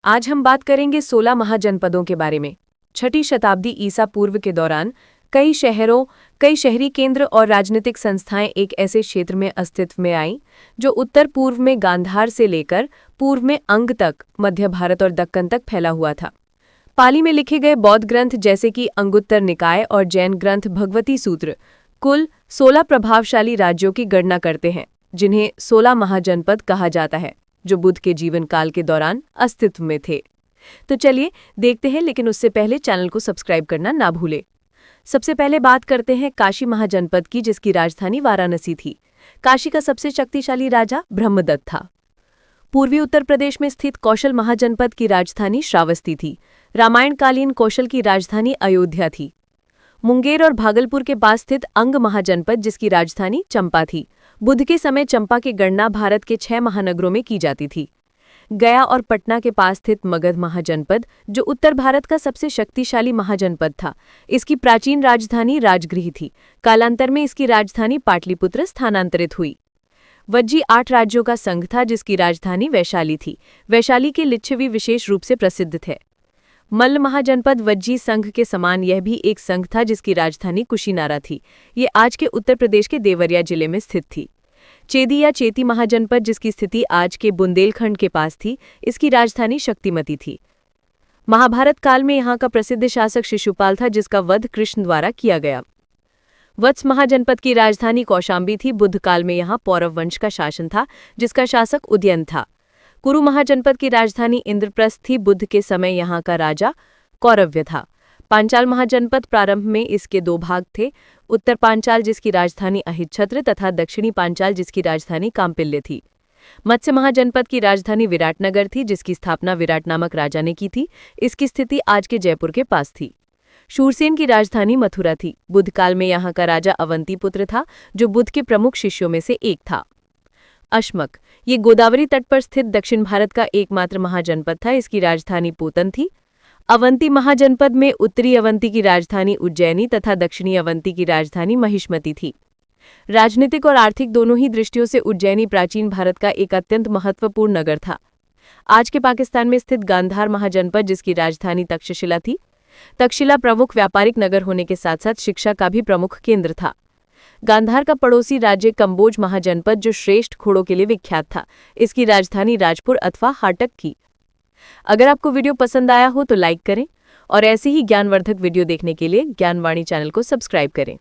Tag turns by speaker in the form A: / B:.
A: आज हम बात करेंगे 16 महाजनपदों के बारे में। छठी शताब्दी ईसा पूर्व के दौरान कई शहरों, कई शहरी केंद्र और राजनीतिक संस्थाएं एक ऐसे क्षेत्र में अस्तित्व में आईं जो उत्तर पूर्व में गांधार से लेकर पूर्व में अंग तक, मध्य भारत और दक्कन तक फैला हुआ था। पाली में लिखे गए बौद्ध ग्रंथ जैसे कि अंगुत्तर निकाय और जैन ग्रंथ भगवती सूत्र कुल 16 प्रभावशाली राज्यों की गणना करते हैं, जिन्हें 16 महाजनपद कहा जाता है, जो बुद्ध के जीवन काल के दौरान अस्तित्व में थे। तो चलिए देखते हैं, लेकिन उससे पहले चैनल को सब्सक्राइब करना ना भूलें। सबसे पहले बात करते हैं काशी महाजनपद की, जिसकी राजधानी वाराणसी थी। काशी का सबसे शक्तिशाली राजा ब्रह्मदत्त था। पूर्वी उत्तर प्रदेश में स्थित कौशल महाजनपद की राजधानी श्रावस्ती थी। रामायणकालीन कौशल की राजधानी अयोध्या थी। मुंगेर और भागलपुर के पास स्थित अंग महाजनपद, जिसकी राजधानी चंपा थी। बुद्ध के समय चंपा की गणना भारत के 6 महानगरों में की जाती थी। गया और पटना के पास स्थित मगध महाजनपद, जो उत्तर भारत का सबसे शक्तिशाली महाजनपद था, इसकी प्राचीन राजधानी राजगृह थी। कालांतर में इसकी राजधानी पाटलिपुत्र स्थानांतरित हुई। वज्जी 8 राज्यों का संघ था, जिसकी राजधानी वैशाली थी। वैशाली के लिच्छवी विशेष रूप से प्रसिद्ध थे। मल्ल महाजनपद वज्जी संघ के समान यह भी एक संघ था, जिसकी राजधानी कुशीनारा थी। ये आज के उत्तर प्रदेश के देवरिया जिले में स्थित थी। चेदी या चेती महाजनपद, जिसकी स्थिति आज के बुंदेलखंड के पास थी, इसकी राजधानी शक्तिमती थी। महाभारत काल में यहाँ का प्रसिद्ध शासक शिशुपाल था, जिसका वध कृष्ण द्वारा किया गया। वत्स महाजनपद की राजधानी कौशांबी थी। बुद्ध काल में यहाँ पौरव वंश का शासन था, जिसका शासक उदयन था। कुरु महाजनपद की राजधानी इंद्रप्रस्थ थी। बुद्ध के समय यहाँ का राजा कौरव्य था। पांचाल महाजनपद प्रारंभ में इसके 2 भाग थे, उत्तर पांचाल जिसकी राजधानी अहिच्छत्र तथा दक्षिणी पांचाल जिसकी राजधानी काम्पिल्य थी। मत्स्य महाजनपद की राजधानी विराटनगर थी, जिसकी स्थापना विराट नामक राजा ने की थी। इसकी स्थिति आज के जयपुर के पास थी। शूरसेन की राजधानी मथुरा थी। बुद्ध काल में यहाँ का राजा अवंतीपुत्र था, जो बुद्ध के प्रमुख शिष्यों में से एक था। अश्मक, ये गोदावरी तट पर स्थित दक्षिण भारत का एकमात्र महाजनपद था। इसकी राजधानी पोतन थी। अवंती महाजनपद में उत्तरी अवंती की राजधानी उज्जैनी तथा दक्षिणी अवंती की राजधानी महिष्मती थी। राजनीतिक और आर्थिक दोनों ही दृष्टियों से उज्जैनी प्राचीन भारत का एक अत्यंत महत्वपूर्ण नगर था। आज के पाकिस्तान में स्थित गांधार महाजनपद, जिसकी राजधानी तक्षशिला थी। तक्षशिला प्रमुख व्यापारिक नगर होने के साथ साथ शिक्षा का भी प्रमुख केंद्र था। गांधार का पड़ोसी राज्य कंबोज महाजनपद, जो श्रेष्ठ घोड़ों के लिए विख्यात था, इसकी राजधानी राजपुर अथवा हाटक थी। अगर आपको वीडियो पसंद आया हो तो लाइक करें और ऐसे ही ज्ञानवर्धक वीडियो देखने के लिए ज्ञानवाणी चैनल को सब्सक्राइब करें।